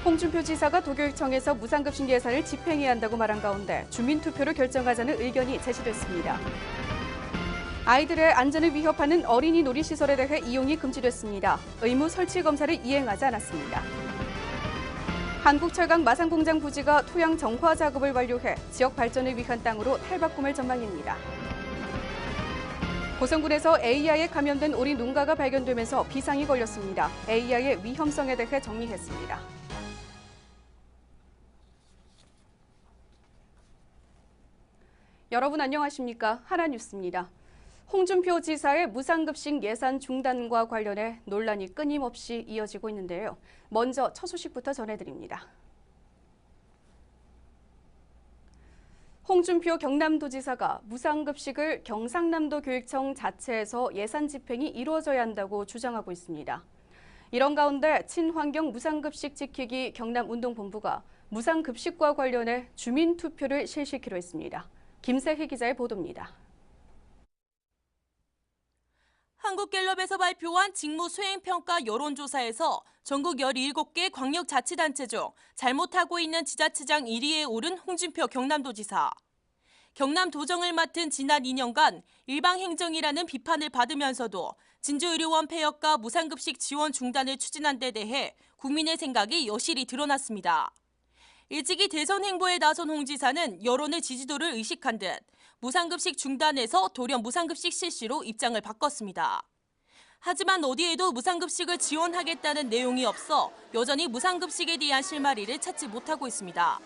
홍준표 지사가 도교육청에서 무상급식 예산을 집행해야 한다고 말한 가운데 주민투표로 결정하자는 의견이 제시됐습니다. 아이들의 안전을 위협하는 어린이 놀이시설에 대해 이용이 금지됐습니다. 의무 설치 검사를 이행하지 않았습니다. 한국철강 마산공장 부지가 토양 정화 작업을 완료해 지역 발전을 위한 땅으로 탈바꿈할 전망입니다. 고성군에서 AI에 감염된 오리 농가가 발견되면서 비상이 걸렸습니다. AI의 위험성에 대해 정리했습니다. 여러분 안녕하십니까? 하나뉴스입니다. 홍준표 지사의 무상급식 예산 중단과 관련해 논란이 끊임없이 이어지고 있는데요. 먼저 첫 소식부터 전해드립니다. 홍준표 경남도지사가 무상급식을 경상남도 교육청 자체에서 예산 집행이 이루어져야 한다고 주장하고 있습니다. 이런 가운데 친환경 무상급식 지키기 경남운동본부가 무상급식과 관련해 주민투표를 실시키로 했습니다. 김세희 기자의 보도입니다. 한국갤럽에서 발표한 직무 수행평가 여론조사에서 전국 17개 광역자치단체 중 잘못하고 있는 지자체장 1위에 오른 홍준표 경남도지사. 경남도정을 맡은 지난 2년간 일방행정이라는 비판을 받으면서도 진주의료원 폐업과 무상급식 지원 중단을 추진한 데 대해 국민의 생각이 여실히 드러났습니다. 일찍이 대선 행보에 나선 홍 지사는 여론의 지지도를 의식한 듯 무상급식 중단에서 돌연 무상급식 실시로 입장을 바꿨습니다. 하지만 어디에도 무상급식을 지원하겠다는 내용이 없어 여전히 무상급식에 대한 실마리를 찾지 못하고 있습니다.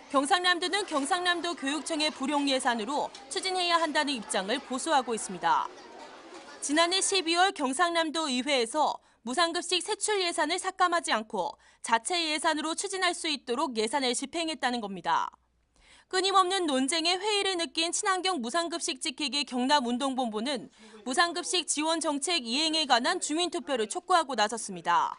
경상남도는 경상남도 교육청의 불용 예산으로 추진해야 한다는 입장을 고수하고 있습니다. 지난해 12월 경상남도 의회에서 무상급식 세출 예산을 삭감하지 않고 자체 예산으로 추진할 수 있도록 예산을 집행했다는 겁니다. 끊임없는 논쟁에 회의를 느낀 친환경 무상급식 지키기 경남운동본부는 무상급식 지원 정책 이행에 관한 주민투표를 촉구하고 나섰습니다.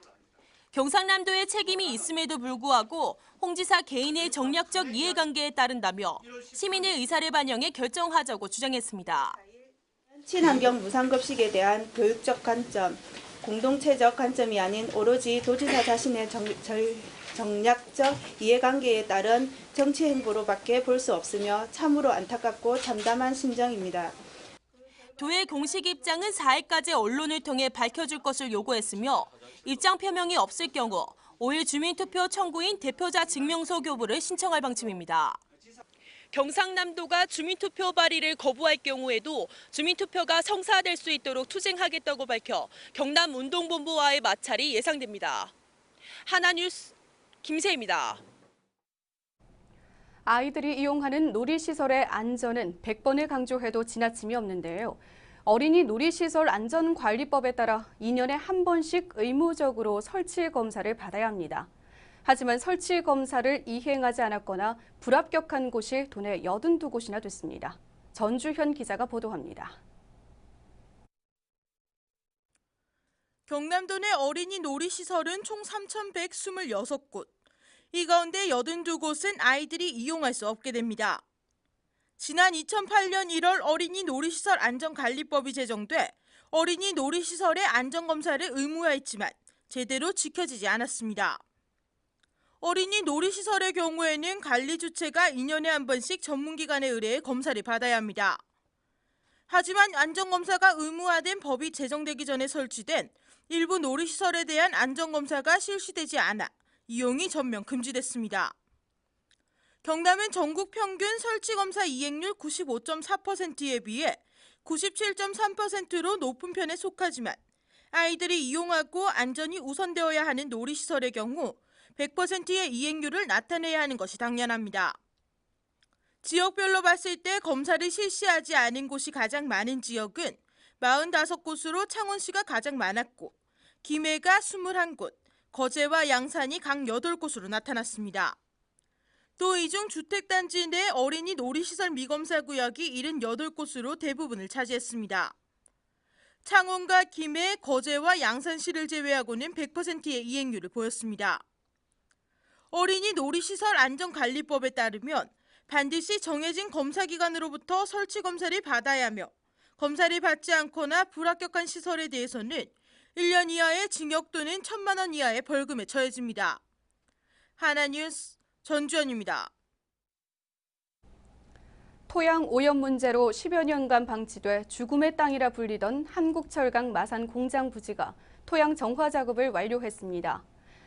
경상남도의 책임이 있음에도 불구하고 홍 지사 개인의 정략적 이해관계에 따른다며 시민의 의사를 반영해 결정하자고 주장했습니다. 친환경 무상급식에 대한 교육적 관점, 공동체적 관점이 아닌 오로지 도지사 자신의 정략적 이해관계에 따른 정치 행보로밖에 볼 수 없으며 참으로 안타깝고 참담한 심정입니다. 도의 공식 입장은 4일까지 언론을 통해 밝혀줄 것을 요구했으며 입장 표명이 없을 경우 5일 주민투표 청구인 대표자 증명서 교부를 신청할 방침입니다. 경상남도가 주민투표 발의를 거부할 경우에도 주민투표가 성사될 수 있도록 투쟁하겠다고 밝혀 경남운동본부와의 마찰이 예상됩니다. 하나뉴스 김세희입니다. 아이들이 이용하는 놀이시설의 안전은 100번을 강조해도 지나침이 없는데요. 어린이 놀이시설 안전관리법에 따라 2년에 한 번씩 의무적으로 설치 검사를 받아야 합니다. 하지만 설치 검사를 이행하지 않았거나 불합격한 곳이 도내 82곳이나 됐습니다. 전주현 기자가 보도합니다. 경남도 내 어린이 놀이시설은 총 3,126곳. 이 가운데 82곳은 아이들이 이용할 수 없게 됩니다. 지난 2008년 1월 어린이 놀이시설 안전관리법이 제정돼 어린이 놀이시설의 안전검사를 의무화했지만 제대로 지켜지지 않았습니다. 어린이 놀이시설의 경우에는 관리 주체가 2년에 한 번씩 전문기관에 의뢰해 검사를 받아야 합니다. 하지만 안전검사가 의무화된 법이 제정되기 전에 설치된 일부 놀이시설에 대한 안전검사가 실시되지 않아 이용이 전면 금지됐습니다. 경남은 전국 평균 설치검사 이행률 95.4%에 비해 97.3%로 높은 편에 속하지만 아이들이 이용하고 안전이 우선되어야 하는 놀이시설의 경우 100%의 이행률을 나타내야 하는 것이 당연합니다. 지역별로 봤을 때 검사를 실시하지 않은 곳이 가장 많은 지역은 45곳으로 창원시가 가장 많았고 김해가 21곳, 거제와 양산이 각 8곳으로 나타났습니다. 또 이 중 주택단지 내 어린이 놀이시설 미검사 구역이 78곳으로 대부분을 차지했습니다. 창원과 김해, 거제와 양산시를 제외하고는 100%의 이행률을 보였습니다. 어린이 놀이시설 안전관리법에 따르면 반드시 정해진 검사기관으로부터 설치검사를 받아야 하며 검사를 받지 않거나 불합격한 시설에 대해서는 1년 이하의 징역 또는 1,000만 원 이하의 벌금에 처해집니다. 하나뉴스 전주현입니다. 토양 오염 문제로 10여 년간 방치돼 죽음의 땅이라 불리던 한국철강 마산 공장 부지가 토양 정화 작업을 완료했습니다.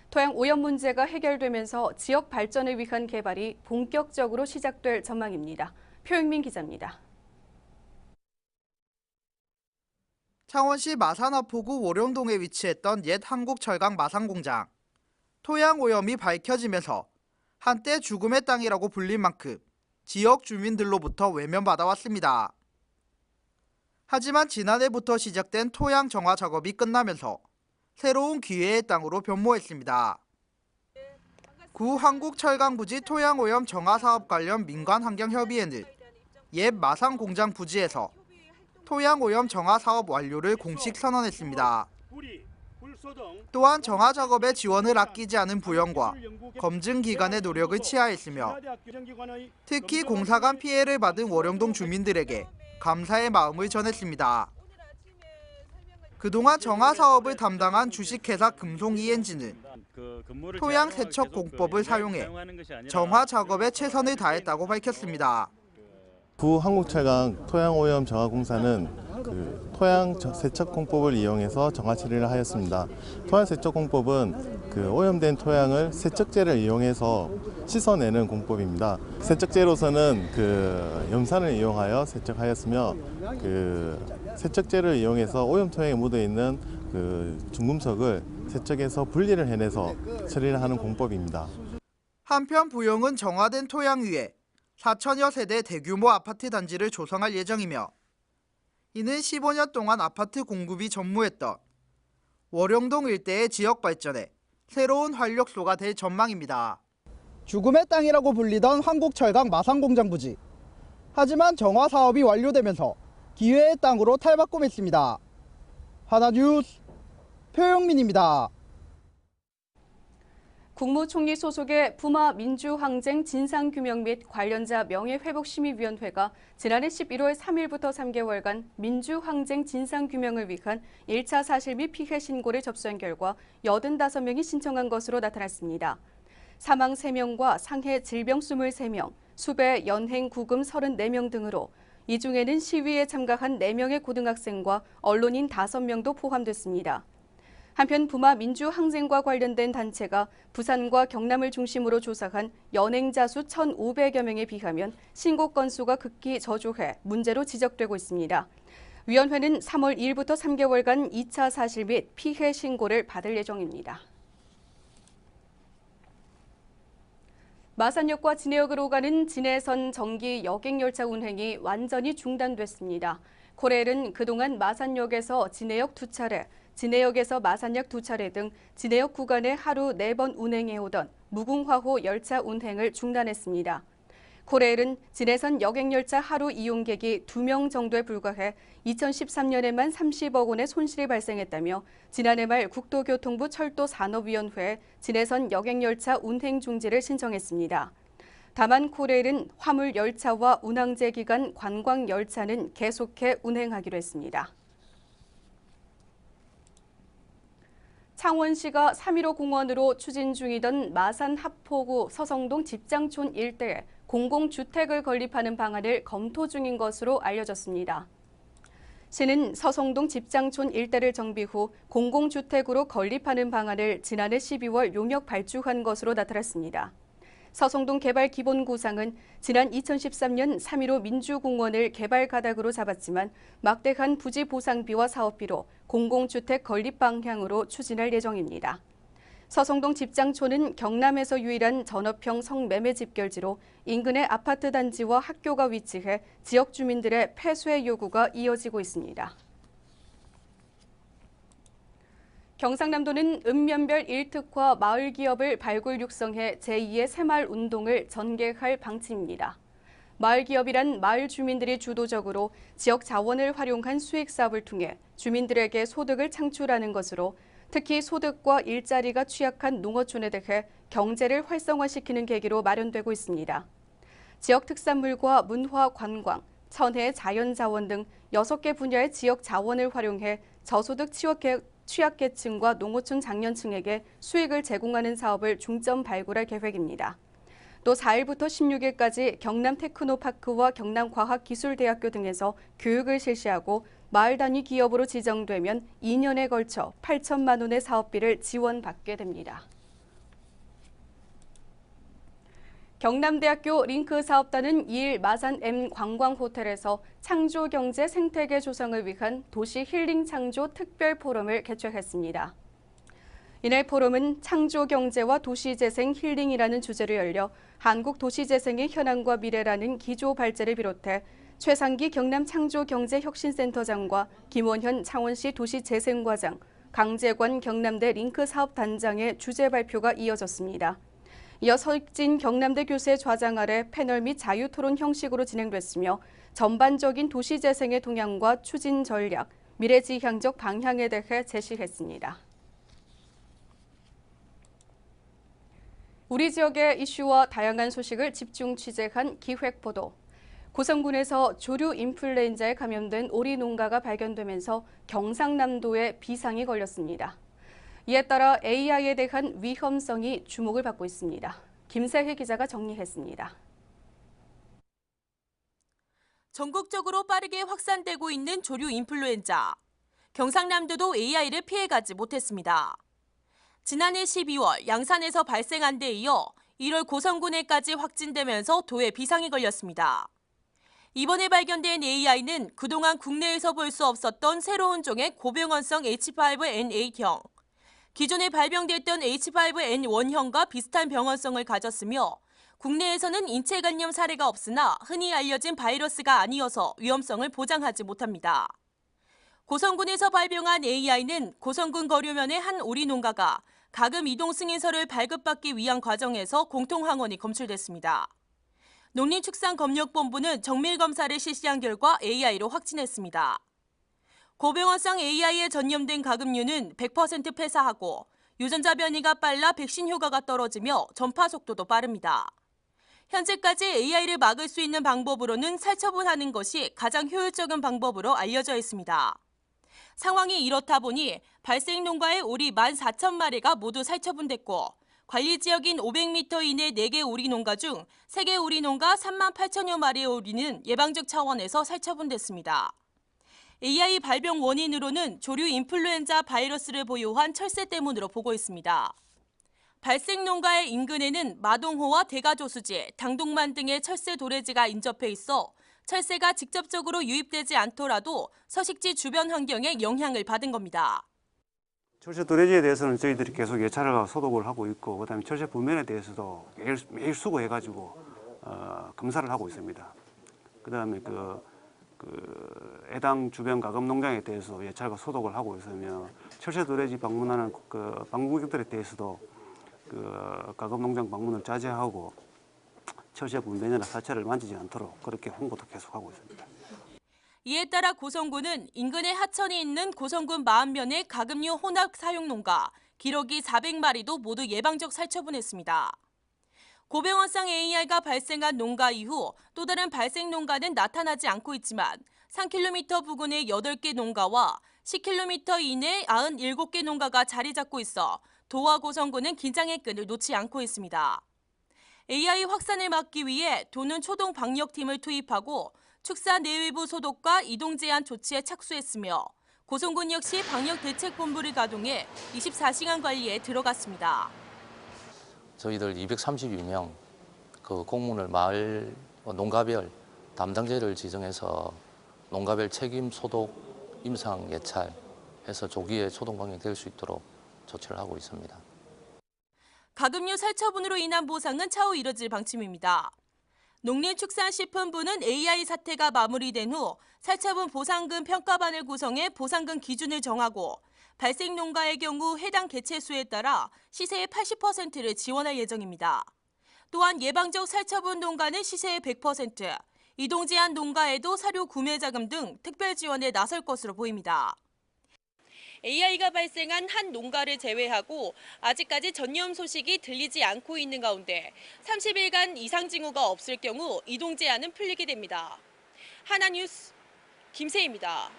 토양 오염 문제가 해결되면서 지역 발전을 위한 개발이 본격적으로 시작될 전망입니다. 표영민 기자입니다. 창원시 마산화포구 월용동에 위치했던 옛 한국철강 마산공장. 토양 오염이 밝혀지면서 한때 죽음의 땅이라고 불린 만큼 지역 주민들로부터 외면받아왔습니다. 하지만 지난해부터 시작된 토양 정화 작업이 끝나면서 새로운 기회의 땅으로 변모했습니다. 구 한국철강부지 토양오염 정화 사업 관련 민관환경협의회는 옛 마산공장 부지에서 토양오염 정화 사업 완료를 공식 선언했습니다. 또한 정화 작업에 지원을 아끼지 않은 부연과 검증 기관의 노력을 치하했으며 특히 공사 간 피해를 받은 월용동 주민들에게 감사의 마음을 전했습니다. 그동안 정화 사업을 담당한 주식회사 금송 토양 세척 공법을 사용해 정화 작업에 최선을 다했다고 밝혔습니다. 구 한국철강 토양오염 정화공사는 토양 세척 공법을 이용해서 정화 처리를 하였습니다. 토양 세척 공법은 오염된 토양을 세척제를 이용해서 씻어내는 공법입니다. 세척제로서는 염산을 이용하여 세척하였으며 세척제를 이용해서 오염 토양에 묻어 있는 중금속을 세척해서 분리를 해내서 처리를 하는 공법입니다. 한편 부영은 정화된 토양 위에 4천여 세대 대규모 아파트 단지를 조성할 예정이며 이는 15년 동안 아파트 공급이 전무했던 월용동 일대의 지역 발전에 새로운 활력소가 될 전망입니다. 죽음의 땅이라고 불리던 한국철강 마산공장 부지. 하지만 정화 사업이 완료되면서 기회의 땅으로 탈바꿈했습니다. 하나뉴스 표영민입니다. 국무총리 소속의 부마 민주항쟁 진상규명 및 관련자 명예회복심의위원회가 지난해 11월 3일부터 3개월간 민주항쟁 진상규명을 위한 1차 사실 및 피해 신고를 접수한 결과 85명이 신청한 것으로 나타났습니다. 사망 3명과 상해 질병 23명, 수배 연행 구금 34명 등으로 이 중에는 시위에 참가한 4명의 고등학생과 언론인 5명도 포함됐습니다. 한편 부마 민주항쟁과 관련된 단체가 부산과 경남을 중심으로 조사한 연행자 수 1,500여 명에 비하면 신고 건수가 극히 저조해 문제로 지적되고 있습니다. 위원회는 3월 2일부터 3개월간 2차 사실 및 피해 신고를 받을 예정입니다. 마산역과 진해역으로 가는 진해선 정기 여객열차 운행이 완전히 중단됐습니다. 코레일은 그동안 마산역에서 진해역 2차례, 진해역에서 마산역 2차례 등 진해역 구간에 하루 4번 운행해오던 무궁화호 열차 운행을 중단했습니다. 코레일은 진해선 여객열차 하루 이용객이 2명 정도에 불과해 2013년에만 30억 원의 손실이 발생했다며 지난해 말 국토교통부 철도산업위원회에 진해선 여객열차 운행 중지를 신청했습니다. 다만 코레일은 화물열차와 운항제 기간 관광열차는 계속해 운행하기로 했습니다. 창원시가 3.15 공원으로 추진 중이던 마산 합포구 서성동 집장촌 일대에 공공주택을 건립하는 방안을 검토 중인 것으로 알려졌습니다. 시는 서성동 집장촌 일대를 정비 후 공공주택으로 건립하는 방안을 지난해 12월 용역 발주한 것으로 나타났습니다. 서성동 개발 기본 구상은 지난 2013년 3.15 민주공원을 개발 가닥으로 잡았지만 막대한 부지 보상비와 사업비로 공공주택 건립 방향으로 추진할 예정입니다. 서성동 집장촌은 경남에서 유일한 전업형 성매매 집결지로 인근의 아파트 단지와 학교가 위치해 지역 주민들의 폐쇄 요구가 이어지고 있습니다. 경상남도는 읍면별 일특화 마을 기업을 발굴 육성해 제2의 새마을 운동을 전개할 방침입니다. 마을 기업이란 마을 주민들이 주도적으로 지역 자원을 활용한 수익 사업을 통해 주민들에게 소득을 창출하는 것으로 특히 소득과 일자리가 취약한 농어촌에 대해 경제를 활성화시키는 계기로 마련되고 있습니다. 지역 특산물과 문화, 관광, 천혜, 자연자원 등 6개 분야의 지역 자원을 활용해 저소득 취약계층과 농어촌 장년층에게 수익을 제공하는 사업을 중점 발굴할 계획입니다. 또 4일부터 16일까지 경남 테크노파크와 경남과학기술대학교 등에서 교육을 실시하고 마을 단위 기업으로 지정되면 2년에 걸쳐 8천만 원의 사업비를 지원받게 됩니다. 경남대학교 링크사업단은 2일 마산 M 관광호텔에서 창조경제 생태계 조성을 위한 도시 힐링 창조 특별 포럼을 개최했습니다. 이날 포럼은 창조경제와 도시재생 힐링이라는 주제로 열려 한국 도시재생의 현황과 미래라는 기조 발제를 비롯해 최상기 경남 창조경제혁신센터장과 김원현 창원시 도시재생과장, 강재관 경남대 링크사업단장의 주제 발표가 이어졌습니다. 이어 서익진 경남대 교수의 좌장 아래 패널 및 자유토론 형식으로 진행됐으며 전반적인 도시재생의 동향과 추진 전략, 미래지향적 방향에 대해 제시했습니다. 우리 지역의 이슈와 다양한 소식을 집중 취재한 기획보도. 고성군에서 조류 인플루엔자에 감염된 오리 농가가 발견되면서 경상남도에 비상이 걸렸습니다. 이에 따라 AI에 대한 위험성이 주목을 받고 있습니다. 김세희 기자가 정리했습니다. 전국적으로 빠르게 확산되고 있는 조류 인플루엔자. 경상남도도 AI를 피해가지 못했습니다. 지난해 12월 양산에서 발생한 데 이어 1월 고성군에까지 확진되면서 도에 비상이 걸렸습니다. 이번에 발견된 AI는 그동안 국내에서 볼 수 없었던 새로운 종의 고병원성 H5N8형. 기존에 발병됐던 H5N1형과 비슷한 병원성을 가졌으며 국내에서는 인체 감염 사례가 없으나 흔히 알려진 바이러스가 아니어서 위험성을 보장하지 못합니다. 고성군에서 발병한 AI는 고성군 거류면의 한 오리 농가가 가금 이동 승인서를 발급받기 위한 과정에서 공통항원이 검출됐습니다. 농림축산검역본부는 정밀검사를 실시한 결과 AI로 확진했습니다. 고병원성 AI에 전염된 가금류는 100% 폐사하고 유전자 변이가 빨라 백신 효과가 떨어지며 전파 속도도 빠릅니다. 현재까지 AI를 막을 수 있는 방법으로는 살처분하는 것이 가장 효율적인 방법으로 알려져 있습니다. 상황이 이렇다 보니 발생 농가의 오리 14,000마리가 모두 살처분됐고 관리 지역인 500m 이내 4개 오리 농가 중 3개 오리 농가 38,000여 마리의 오리는 예방적 차원에서 살처분됐습니다. AI 발병 원인으로는 조류 인플루엔자 바이러스를 보유한 철새 때문으로 보고 있습니다. 발생 농가의 인근에는 마동호와 대가조수지, 당동만 등의 철새 도래지가 인접해 있어 철새가 직접적으로 유입되지 않더라도 서식지 주변 환경에 영향을 받은 겁니다. 철새 도래지에 대해서는 저희들이 계속 예찰을 소독을 하고 있고 그다음에 철새 분면에 대해서도 매일 수거해가지고 검사를 하고 있습니다. 그다음에 해당 주변 가금 농장에 대해서 예찰과 소독을 하고 있으며 철새 도래지 방문하는 방문객들에 대해서도 가금 농장 방문을 자제하고 철새 분변이나 사체를 만지지 않도록 그렇게 홍보도 계속하고 있습니다. 이에 따라 고성군은 인근에 하천이 있는 고성군 40면의 가금류 혼합 사육 농가 기러기 400마리도 모두 예방적 살처분했습니다. 고병원성 AI가 발생한 농가 이후 또 다른 발생 농가는 나타나지 않고 있지만 3km 부근의 8개 농가와 10km 이내 97개 농가가 자리 잡고 있어 도와 고성군은 긴장의 끈을 놓지 않고 있습니다. AI 확산을 막기 위해 도는 초동 방역팀을 투입하고 축사 내외부 소독과 이동 제한 조치에 착수했으며 고성군 역시 방역대책본부를 가동해 24시간 관리에 들어갔습니다. 저희들 232명 공무원을 마을 농가별 담당자를 지정해서 농가별 책임 소독 임상 예찰해서 조기에 초동 방역될 수 있도록 조치를 하고 있습니다. 가금류 살처분으로 인한 보상은 차후 이뤄질 방침입니다. 농림축산식품부는 AI 사태가 마무리된 후 살처분 보상금 평가반을 구성해 보상금 기준을 정하고 발생 농가의 경우 해당 개체수에 따라 시세의 80%를 지원할 예정입니다. 또한 예방적 살처분 농가는 시세의 100%, 이동 제한 농가에도 사료 구매 자금 등 특별 지원에 나설 것으로 보입니다. AI가 발생한 한 농가를 제외하고 아직까지 전염 소식이 들리지 않고 있는 가운데 30일간 이상 징후가 없을 경우 이동 제한은 풀리게 됩니다. 하나뉴스 김세희입니다.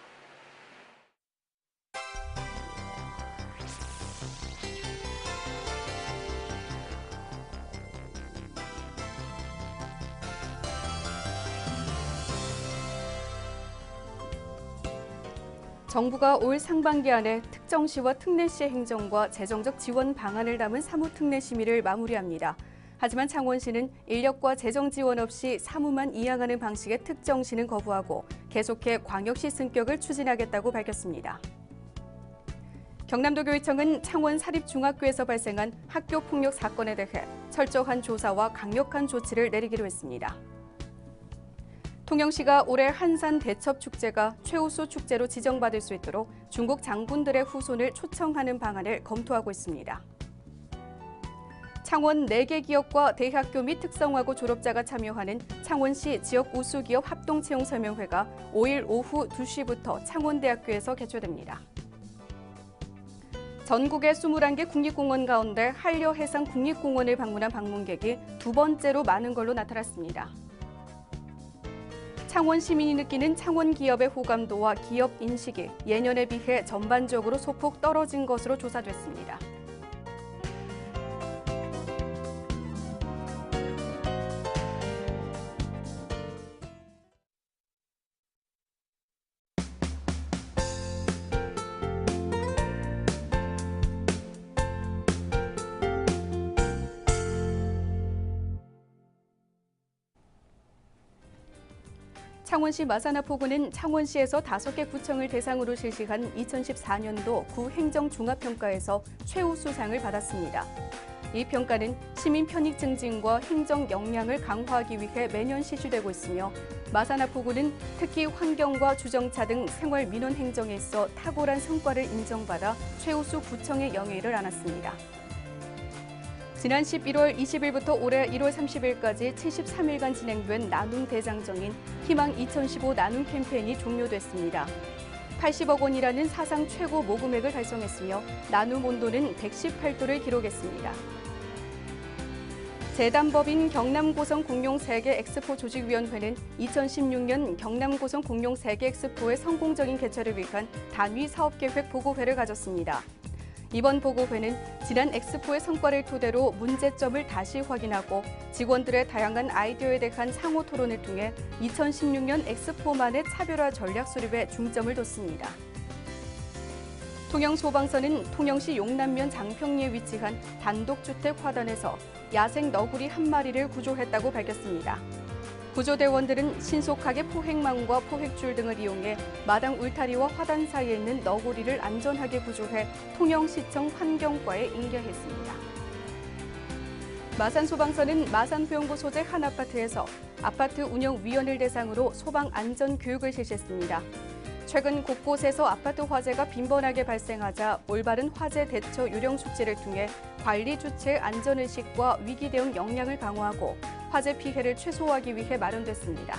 정부가 올 상반기 안에 특정시와 특례시 행정과 재정적 지원 방안을 담은 사무특례 심의를 마무리합니다. 하지만 창원시는 인력과 재정 지원 없이 사무만 이양하는 방식의 특정시는 거부하고 계속해 광역시 승격을 추진하겠다고 밝혔습니다. 경남도교육청은 창원 사립중학교에서 발생한 학교폭력 사건에 대해 철저한 조사와 강력한 조치를 내리기로 했습니다. 통영시가 올해 한산 대첩축제가 최우수 축제로 지정받을 수 있도록 중국 장군들의 후손을 초청하는 방안을 검토하고 있습니다. 창원 4개 기업과 대학교 및 특성화고 졸업자가 참여하는 창원시 지역 우수기업 합동채용설명회가 5일 오후 2시부터 창원대학교에서 개최됩니다. 전국의 21개 국립공원 가운데 한려해상 국립공원을 방문한 방문객이 2번째로 많은 걸로 나타났습니다. 창원 시민이 느끼는 창원 기업의 호감도와 기업 인식이 예년에 비해 전반적으로 소폭 떨어진 것으로 조사됐습니다. 창원시 마산하포구는 창원시에서 5개 구청을 대상으로 실시한 2014년도 구행정종합평가에서 최우수상을 받았습니다. 이 평가는 시민 편익 증진과 행정 역량을 강화하기 위해 매년 실시되고 있으며 마산하포구는 특히 환경과 주정차 등 생활 민원 행정에 있어 탁월한 성과를 인정받아 최우수 구청의 영예를 안았습니다. 지난 11월 20일부터 올해 1월 30일까지 73일간 진행된 나눔 대장정인 희망 2015 나눔 캠페인이 종료됐습니다. 80억 원이라는 사상 최고 모금액을 달성했으며 나눔 온도는 118도를 기록했습니다. 재단법인 경남고성 공룡세계 엑스포 조직위원회는 2016년 경남고성 공룡세계 엑스포의 성공적인 개최를 위한 단위 사업계획 보고회를 가졌습니다. 이번 보고회는 지난 엑스포의 성과를 토대로 문제점을 다시 확인하고 직원들의 다양한 아이디어에 대한 상호 토론을 통해 2016년 엑스포만의 차별화 전략 수립에 중점을 뒀습니다. 통영소방서는 통영시 용남면 장평리에 위치한 단독주택 화단에서 야생 너구리 1마리를 구조했다고 밝혔습니다. 구조대원들은 신속하게 포획망과 포획줄 등을 이용해 마당 울타리와 화단 사이에 있는 너구리를 안전하게 구조해 통영시청 환경과에 인계했습니다. 마산소방서는 마산부영구 소재 한 아파트에서 아파트 운영위원을 대상으로 소방 안전 교육을 실시했습니다. 최근 곳곳에서 아파트 화재가 빈번하게 발생하자 올바른 화재 대처 요령 숙지를 통해 관리 주체의 안전의식과 위기 대응 역량을 강화하고 화재 피해를 최소화하기 위해 마련됐습니다.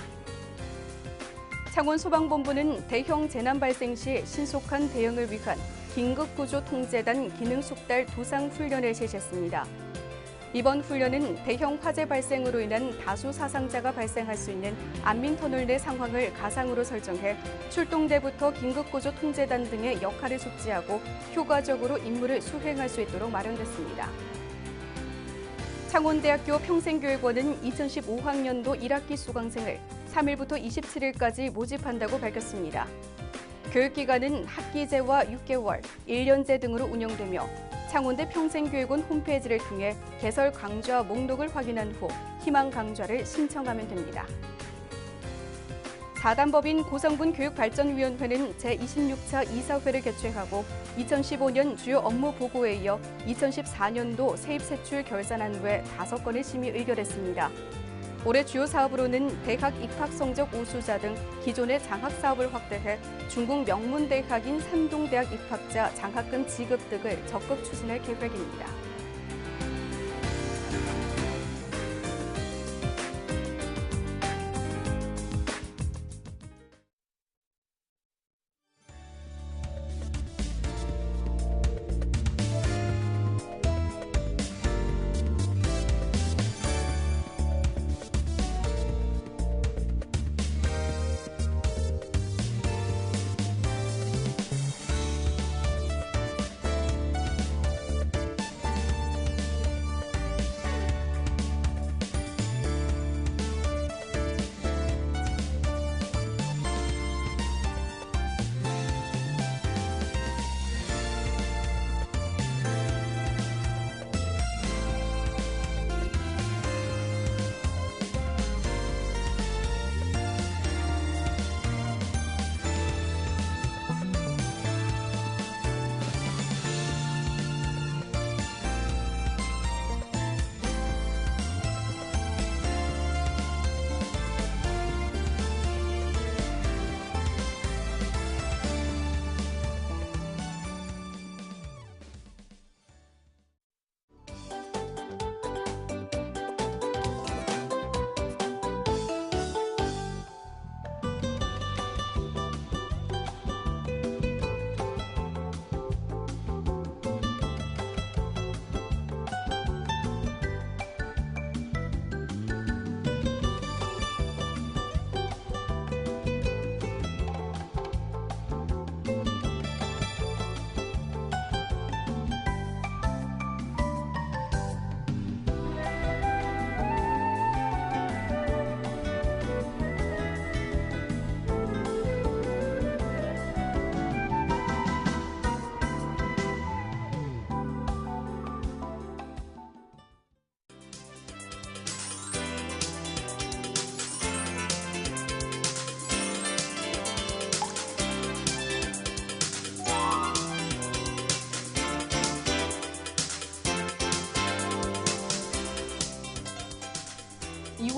창원소방본부는 대형 재난 발생 시 신속한 대응을 위한 긴급구조통제단 기능 숙달 두상 훈련을 실시했습니다. 이번 훈련은 대형 화재 발생으로 인한 다수 사상자가 발생할 수 있는 안민터널 내 상황을 가상으로 설정해 출동대부터 긴급구조통제단 등의 역할을 숙지하고 효과적으로 임무를 수행할 수 있도록 마련됐습니다. 창원대학교 평생교육원은 2015학년도 1학기 수강생을 3일부터 27일까지 모집한다고 밝혔습니다. 교육기간은 학기제와 6개월, 1년제 등으로 운영되며 창원대 평생교육원 홈페이지를 통해 개설 강좌 목록을 확인한 후 희망 강좌를 신청하면 됩니다. 4단법인 고성군 교육발전위원회는 제26차 이사회를 개최하고 2015년 주요 업무 보고에 이어 2014년도 세입세출 결산안 외 5건을 심의 의결했습니다. 올해 주요 사업으로는 대학 입학 성적 우수자 등 기존의 장학 사업을 확대해 중국 명문대학인山동대학 입학자 장학금 지급 등을 적극 추진할 계획입니다.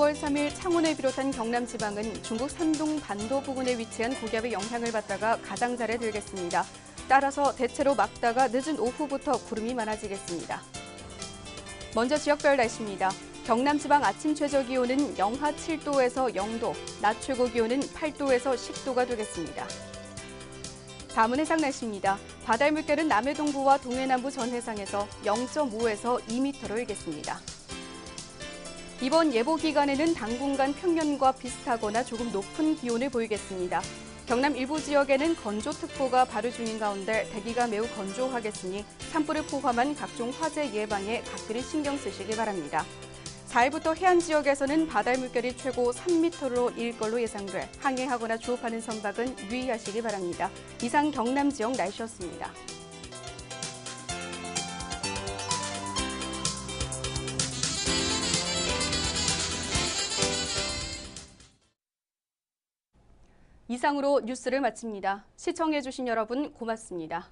10월 3일 창원을 비롯한 경남 지방은 중국 산동 반도 부근에 위치한 고기압의 영향을 받다가 가장자리에 들겠습니다. 따라서 대체로 막다가 늦은 오후부터 구름이 많아지겠습니다. 먼저 지역별 날씨입니다. 경남 지방 아침 최저 기온은 영하 7도에서 0도, 낮 최고 기온은 8도에서 10도가 되겠습니다. 다음은 해상 날씨입니다. 바다의 물결은 남해 동부와 동해 남부 전 해상에서 0.5에서 2m로 일겠습니다. 이번 예보 기간에는 당분간 평년과 비슷하거나 조금 높은 기온을 보이겠습니다. 경남 일부 지역에는 건조특보가 발효 중인 가운데 대기가 매우 건조하겠으니 산불을 포함한 각종 화재 예방에 각별히 신경 쓰시기 바랍니다. 4일부터 해안 지역에서는 바다의 물결이 최고 3m로 일 걸로 예상돼 항해하거나 조업하는 선박은 유의하시기 바랍니다. 이상 경남 지역 날씨였습니다. 이상으로 뉴스를 마칩니다. 시청해주신 여러분 고맙습니다.